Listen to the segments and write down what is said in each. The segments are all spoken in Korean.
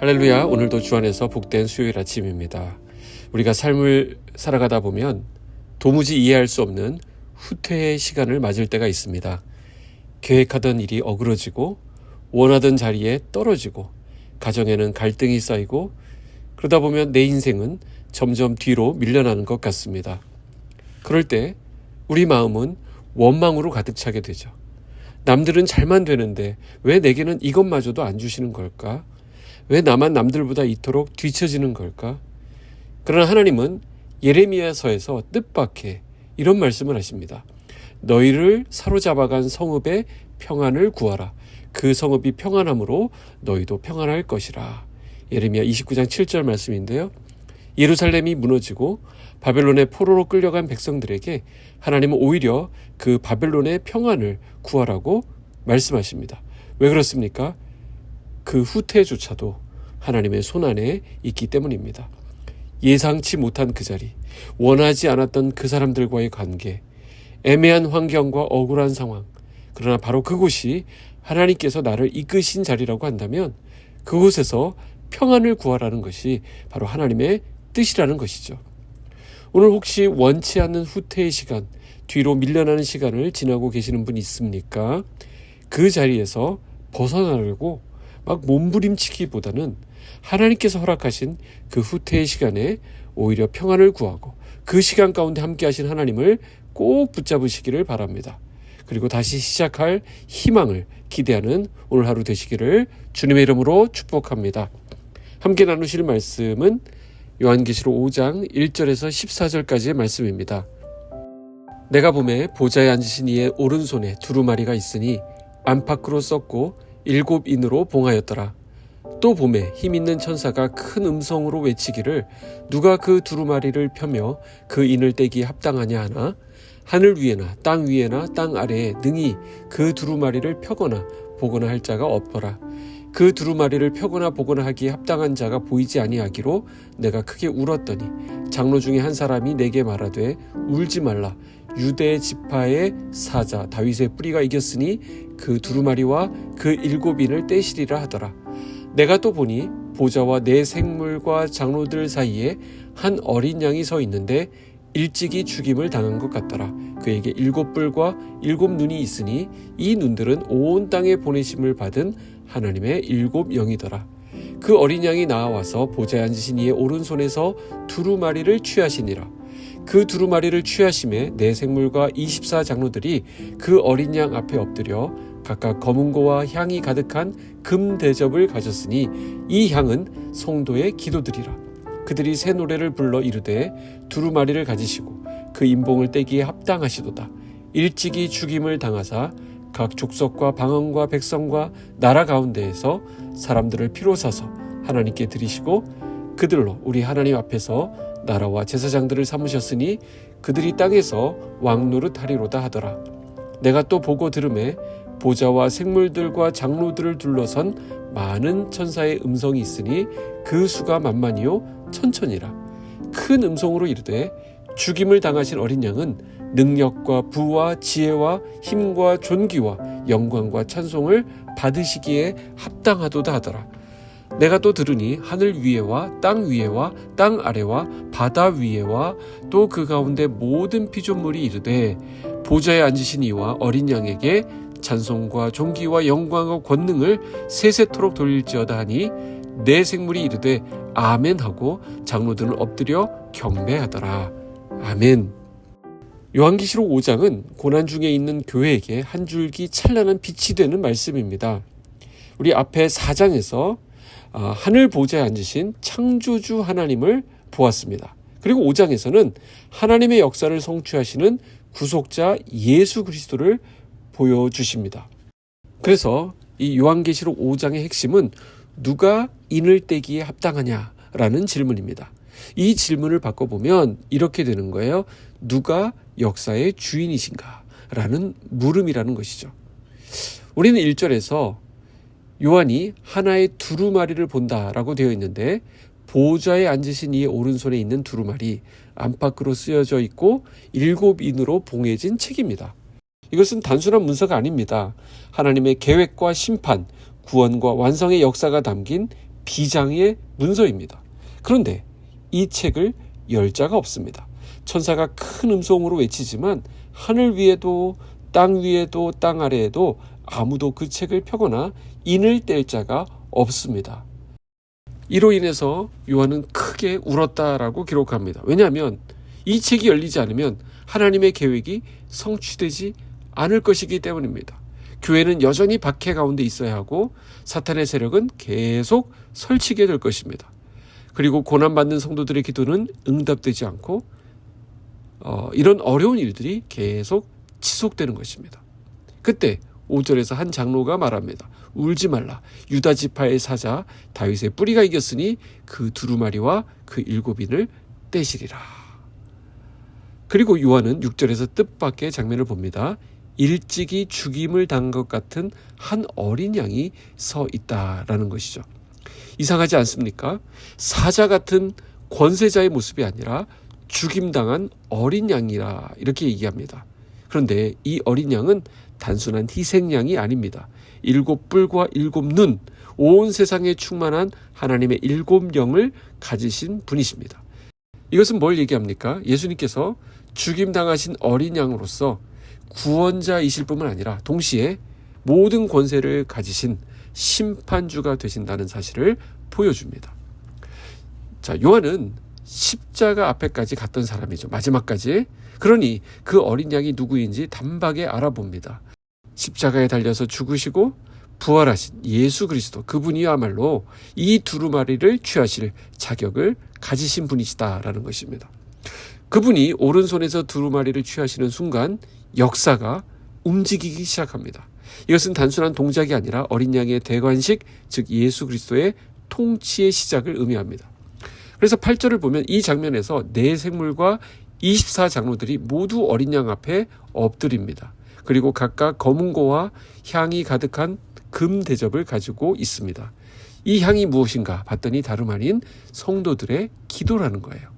할렐루야. 오늘도 주 안에서 복된 수요일 아침입니다. 우리가 삶을 살아가다 보면 도무지 이해할 수 없는 후퇴의 시간을 맞을 때가 있습니다. 계획하던 일이 어그러지고 원하던 자리에 떨어지고 가정에는 갈등이 쌓이고 그러다 보면 내 인생은 점점 뒤로 밀려나는 것 같습니다. 그럴 때 우리 마음은 원망으로 가득 차게 되죠. 남들은 잘만 되는데 왜 내게는 이것마저도 안 주시는 걸까? 왜 나만 남들보다 이토록 뒤처지는 걸까? 그러나 하나님은 예레미야서에서 뜻밖의 이런 말씀을 하십니다. 너희를 사로잡아간 성읍의 평안을 구하라. 그 성읍이 평안함으로 너희도 평안할 것이라. 예레미야 29장 7절 말씀인데요. 예루살렘이 무너지고 바벨론의 포로로 끌려간 백성들에게 하나님은 오히려 그 바벨론의 평안을 구하라고 말씀하십니다. 왜 그렇습니까? 그 후퇴조차도 하나님의 손안에 있기 때문입니다. 예상치 못한 그 자리, 원하지 않았던 그 사람들과의 관계, 애매한 환경과 억울한 상황, 그러나 바로 그곳이 하나님께서 나를 이끄신 자리라고 한다면 그곳에서 평안을 구하라는 것이 바로 하나님의 뜻이라는 것이죠. 오늘 혹시 원치 않는 후퇴의 시간, 뒤로 밀려나는 시간을 지나고 계시는 분 있습니까? 그 자리에서 벗어나려고 막 몸부림치기보다는 하나님께서 허락하신 그 후퇴의 시간에 오히려 평안을 구하고 그 시간 가운데 함께 하신 하나님을 꼭 붙잡으시기를 바랍니다. 그리고 다시 시작할 희망을 기대하는 오늘 하루 되시기를 주님의 이름으로 축복합니다. 함께 나누실 말씀은 요한계시록 5장 1절에서 14절까지의 말씀입니다. 내가 보매 보좌에 앉으신 이의 오른손에 두루마리가 있으니 안팎으로 썼고 7인으로 봉하였더라. 또 보매 힘있는 천사가 큰 음성으로 외치기를 누가 그 두루마리를 펴며 그 인을 떼기에 합당하냐 하나 하늘 위에나 땅 위에나 땅 아래에 능히 그 두루마리를 펴거나 보거나 할 자가 없더라. 그 두루마리를 펴거나 보거나 하기에 합당한 자가 보이지 아니하기로 내가 크게 울었더니 장로 중에 한 사람이 내게 말하되 울지 말라. 유대 지파의 사자 다윗의 뿌리가 이겼으니 그 두루마리와 그 7인을 떼시리라 하더라. 내가 또 보니 보좌와 내 생물과 장로들 사이에 한 어린 양이 서 있는데 일찍이 죽임을 당한 것 같더라. 그에게 7뿔과 7눈이 있으니 이 눈들은 온 땅에 보내심을 받은 하나님의 7영이더라. 그 어린 양이 나와서 보좌에 앉으신 이의 오른손에서 두루마리를 취하시니라. 그 두루마리를 취하심에 내 생물과 24장로들이 그 어린 양 앞에 엎드려 각각 검은고와 향이 가득한 금 대접을 가졌으니 이 향은 성도의 기도들이라. 그들이 새 노래를 불러 이르되 두루마리를 가지시고 그 인봉을 떼기에 합당하시도다. 일찍이 죽임을 당하사 각 족속과 방언과 백성과 나라 가운데에서 사람들을 피로 사서 하나님께 드리시고 그들로 우리 하나님 앞에서 나라와 제사장들을 삼으셨으니 그들이 땅에서 왕노릇 하리로다 하더라. 내가 또 보고 들음에 보좌와 생물들과 장로들을 둘러선 많은 천사의 음성이 있으니 그 수가 만만이요 천천이라. 큰 음성으로 이르되 죽임을 당하신 어린 양은 능력과 부와 지혜와 힘과 존귀와 영광과 찬송을 받으시기에 합당하도다 하더라. 내가 또 들으니 하늘 위에와 땅 위에와 땅 아래와 바다 위에와 또 그 가운데 모든 피조물이 이르되 보좌에 앉으신 이와 어린 양에게 찬송과 존귀와 영광과 권능을 세세토록 돌릴지어다 하니 내 생물이 이르되 아멘 하고 장로들은 엎드려 경배하더라. 아멘. 요한계시록 5장은 고난 중에 있는 교회에게 한 줄기 찬란한 빛이 되는 말씀입니다. 우리 앞에 4장에서 하늘 보좌에 앉으신 창조주 하나님을 보았습니다. 그리고 5장에서는 하나님의 역사를 성취하시는 구속자 예수 그리스도를 보여주십니다. 그래서 이 요한계시록 5장의 핵심은 누가 인을 떼기에 합당하냐라는 질문입니다. 이 질문을 바꿔보면 이렇게 되는 거예요. 누가 역사의 주인이신가? 라는 물음이라는 것이죠. 우리는 1절에서 요한이 하나의 두루마리를 본다라고 되어 있는데 보좌에 앉으신 이의 오른손에 있는 두루마리 안팎으로 쓰여져 있고 7인으로 봉해진 책입니다. 이것은 단순한 문서가 아닙니다. 하나님의 계획과 심판, 구원과 완성의 역사가 담긴 비장의 문서입니다. 그런데 이 책을 열 자가 없습니다. 천사가 큰 음성으로 외치지만 하늘 위에도 땅 위에도 땅 아래에도 아무도 그 책을 펴거나 인을 뗄 자가 없습니다. 이로 인해서 요한은 크게 울었다라고 기록합니다. 왜냐하면 이 책이 열리지 않으면 하나님의 계획이 성취되지 않을 것이기 때문입니다. 교회는 여전히 박해 가운데 있어야 하고 사탄의 세력은 계속 설치게 될 것입니다. 그리고 고난받는 성도들의 기도는 응답되지 않고 이런 어려운 일들이 계속 지속되는 것입니다. 그때 5절에서 한 장로가 말합니다. 울지 말라. 유다 지파의 사자 다윗의 뿌리가 이겼으니 그 두루마리와 그 7인을 떼시리라. 그리고 요한은 6절에서 뜻밖의 장면을 봅니다. 일찍이 죽임을 당한 것 같은 한 어린 양이 서 있다라는 것이죠. 이상하지 않습니까? 사자 같은 권세자의 모습이 아니라 죽임당한 어린 양이라 이렇게 얘기합니다. 그런데 이 어린 양은 단순한 희생양이 아닙니다. 7뿔과 7눈, 온 세상에 충만한 하나님의 7영을 가지신 분이십니다. 이것은 뭘 얘기합니까? 예수님께서 죽임당하신 어린 양으로서 구원자이실 뿐만 아니라 동시에 모든 권세를 가지신 심판주가 되신다는 사실을 보여줍니다. 자, 요한은 십자가 앞에까지 갔던 사람이죠. 마지막까지. 그러니 그 어린 양이 누구인지 단박에 알아봅니다. 십자가에 달려서 죽으시고 부활하신 예수 그리스도, 그분이야말로 이 두루마리를 취하실 자격을 가지신 분이시다라는 것입니다. 그분이 오른손에서 두루마리를 취하시는 순간 역사가 움직이기 시작합니다. 이것은 단순한 동작이 아니라 어린 양의 대관식, 즉 예수 그리스도의 통치의 시작을 의미합니다. 그래서 8절을 보면 이 장면에서 네 생물과 24장로들이 모두 어린 양 앞에 엎드립니다. 그리고 각각 검은고와 향이 가득한 금 대접을 가지고 있습니다. 이 향이 무엇인가 봤더니 다름 아닌 성도들의 기도라는 거예요.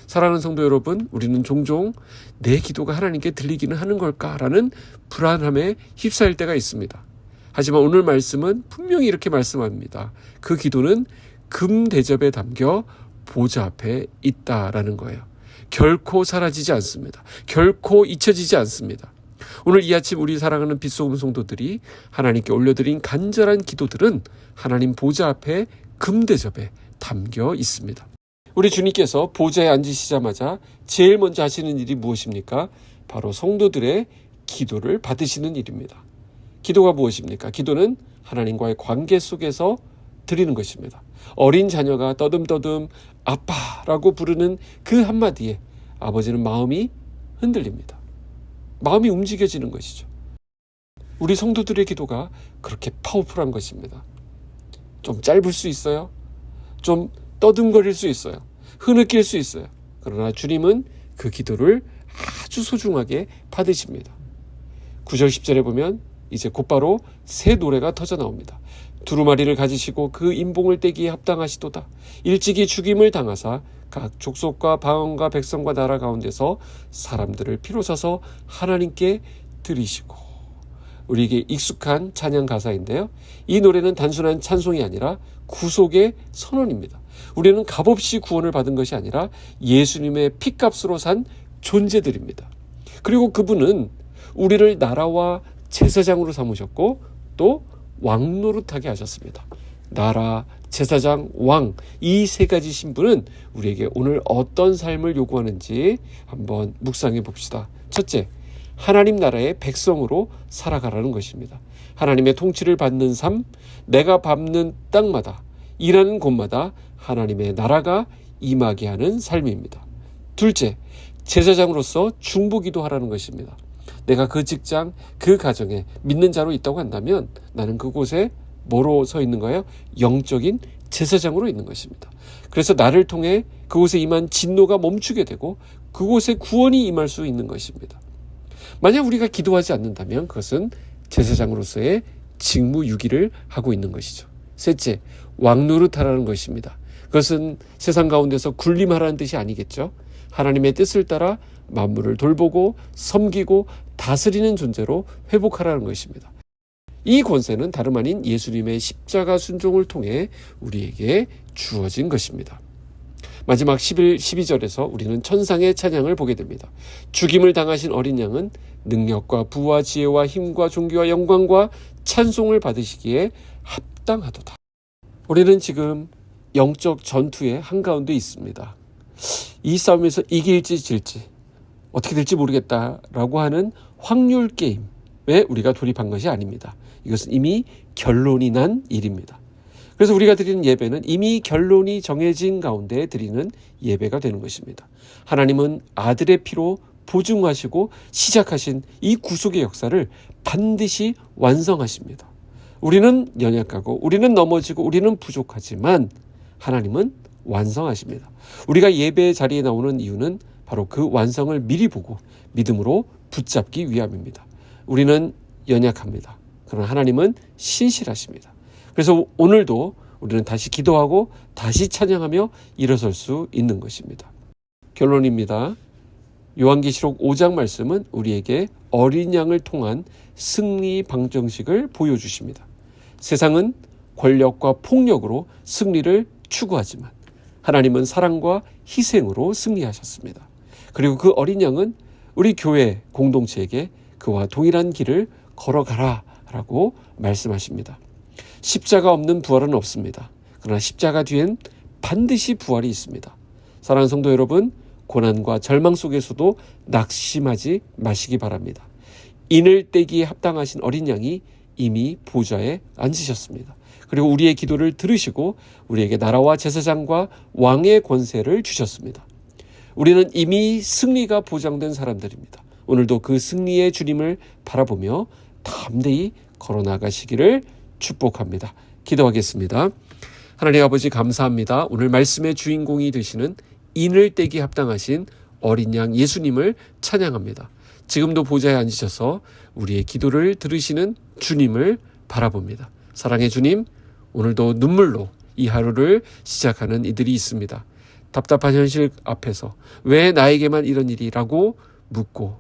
사랑하는 성도 여러분, 우리는 종종 내 기도가 하나님께 들리기는 하는 걸까라는 불안함에 휩싸일 때가 있습니다. 하지만 오늘 말씀은 분명히 이렇게 말씀합니다. 그 기도는 금 대접에 담겨 보좌 앞에 있다라는 거예요. 결코 사라지지 않습니다. 결코 잊혀지지 않습니다. 오늘 이 아침 우리 사랑하는 빛소금 성도들이 하나님께 올려드린 간절한 기도들은 하나님 보좌 앞에 금 대접에 담겨 있습니다. 우리 주님께서 보좌에 앉으시자마자 제일 먼저 하시는 일이 무엇입니까? 바로 성도들의 기도를 받으시는 일입니다. 기도가 무엇입니까? 기도는 하나님과의 관계 속에서 드리는 것입니다. 어린 자녀가 떠듬떠듬 아빠라고 부르는 그 한마디에 아버지는 마음이 흔들립니다. 마음이 움직여지는 것이죠. 우리 성도들의 기도가 그렇게 파워풀한 것입니다. 좀 짧을 수 있어요. 좀 떠듬거릴 수 있어요. 흐느낄 수 있어요. 그러나 주님은 그 기도를 아주 소중하게 받으십니다. 9절 10절에 보면 이제 곧바로 새 노래가 터져 나옵니다. 두루마리를 가지시고 그 인봉을 떼기에 합당하시도다. 일찍이 죽임을 당하사 각 족속과 방언과 백성과 나라 가운데서 사람들을 피로 사서 하나님께 드리시고. 우리에게 익숙한 찬양 가사인데요. 이 노래는 단순한 찬송이 아니라 구속의 선언입니다. 우리는 값없이 구원을 받은 것이 아니라 예수님의 피값으로 산 존재들입니다. 그리고 그분은 우리를 나라와 제사장으로 삼으셨고 또 왕노릇하게 하셨습니다. 나라, 제사장, 왕, 이 세 가지 신분은 우리에게 오늘 어떤 삶을 요구하는지 한번 묵상해 봅시다. 첫째, 하나님 나라의 백성으로 살아가라는 것입니다. 하나님의 통치를 받는 삶, 내가 밟는 땅마다, 일하는 곳마다 하나님의 나라가 임하게 하는 삶입니다. 둘째, 제사장으로서 중보기도 하라는 것입니다. 내가 그 직장, 그 가정에 믿는 자로 있다고 한다면 나는 그곳에 뭐로 서 있는 거예요? 영적인 제사장으로 있는 것입니다. 그래서 나를 통해 그곳에 임한 진노가 멈추게 되고 그곳에 구원이 임할 수 있는 것입니다. 만약 우리가 기도하지 않는다면 그것은 제사장으로서의 직무유기를 하고 있는 것이죠. 셋째, 왕노릇하라는 것입니다. 그것은 세상 가운데서 군림하라는 뜻이 아니겠죠. 하나님의 뜻을 따라 만물을 돌보고 섬기고 다스리는 존재로 회복하라는 것입니다. 이 권세는 다름 아닌 예수님의 십자가 순종을 통해 우리에게 주어진 것입니다. 마지막 11, 12절에서 우리는 천상의 찬양을 보게 됩니다. 죽임을 당하신 어린 양은 능력과 부와 지혜와 힘과 존귀와 영광과 찬송을 받으시기에 합당하도다. 우리는 지금 영적 전투의 한가운데 있습니다. 이 싸움에서 이길지 질지 어떻게 될지 모르겠다라고 하는 확률 게임에 우리가 돌입한 것이 아닙니다. 이것은 이미 결론이 난 일입니다. 그래서 우리가 드리는 예배는 이미 결론이 정해진 가운데 드리는 예배가 되는 것입니다. 하나님은 아들의 피로 보증하시고 시작하신 이 구속의 역사를 반드시 완성하십니다. 우리는 연약하고 우리는 넘어지고 우리는 부족하지만 하나님은 완성하십니다. 우리가 예배의 자리에 나오는 이유는 바로 그 완성을 미리 보고 믿음으로 붙잡기 위함입니다. 우리는 연약합니다. 그러나 하나님은 신실하십니다. 그래서 오늘도 우리는 다시 기도하고 다시 찬양하며 일어설 수 있는 것입니다. 결론입니다. 요한계시록 5장 말씀은 우리에게 어린 양을 통한 승리 방정식을 보여주십니다. 세상은 권력과 폭력으로 승리를 추구하지만 하나님은 사랑과 희생으로 승리하셨습니다. 그리고 그 어린 양은 우리 교회 공동체에게 그와 동일한 길을 걸어가라 라고 말씀하십니다. 십자가 없는 부활은 없습니다. 그러나 십자가 뒤엔 반드시 부활이 있습니다. 사랑하는 성도 여러분, 고난과 절망 속에서도 낙심하지 마시기 바랍니다. 인을 떼기에 합당하신 어린 양이 이미 보좌에 앉으셨습니다. 그리고 우리의 기도를 들으시고 우리에게 나라와 제사장과 왕의 권세를 주셨습니다. 우리는 이미 승리가 보장된 사람들입니다. 오늘도 그 승리의 주님을 바라보며 담대히 걸어나가시기를 축복합니다. 기도하겠습니다. 하나님 아버지 감사합니다. 오늘 말씀의 주인공이 되시는 인을 떼기 합당하신 어린 양 예수님을 찬양합니다. 지금도 보좌에 앉으셔서 우리의 기도를 들으시는 주님을 바라봅니다. 사랑의 주님, 오늘도 눈물로 이 하루를 시작하는 이들이 있습니다. 답답한 현실 앞에서 왜 나에게만 이런 일이라고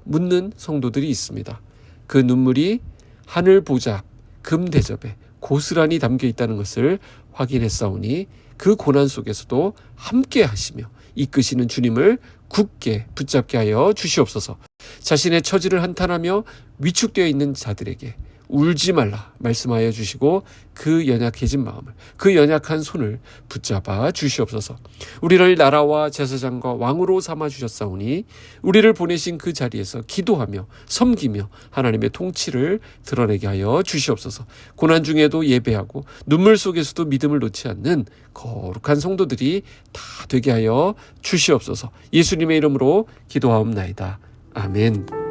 묻는 성도들이 있습니다. 그 눈물이 하늘 보좌 금 대접에 고스란히 담겨 있다는 것을 확인했사오니 그 고난 속에서도 함께 하시며 이끄시는 주님을 굳게 붙잡게 하여 주시옵소서. 자신의 처지를 한탄하며 위축되어 있는 자들에게 울지 말라 말씀하여 주시고 그 연약해진 마음을, 그 연약한 손을 붙잡아 주시옵소서. 우리를 나라와 제사장과 왕으로 삼아 주셨사오니 우리를 보내신 그 자리에서 기도하며 섬기며 하나님의 통치를 드러내게 하여 주시옵소서. 고난 중에도 예배하고 눈물 속에서도 믿음을 놓지 않는 거룩한 성도들이 다 되게 하여 주시옵소서. 예수님의 이름으로 기도하옵나이다. 아멘.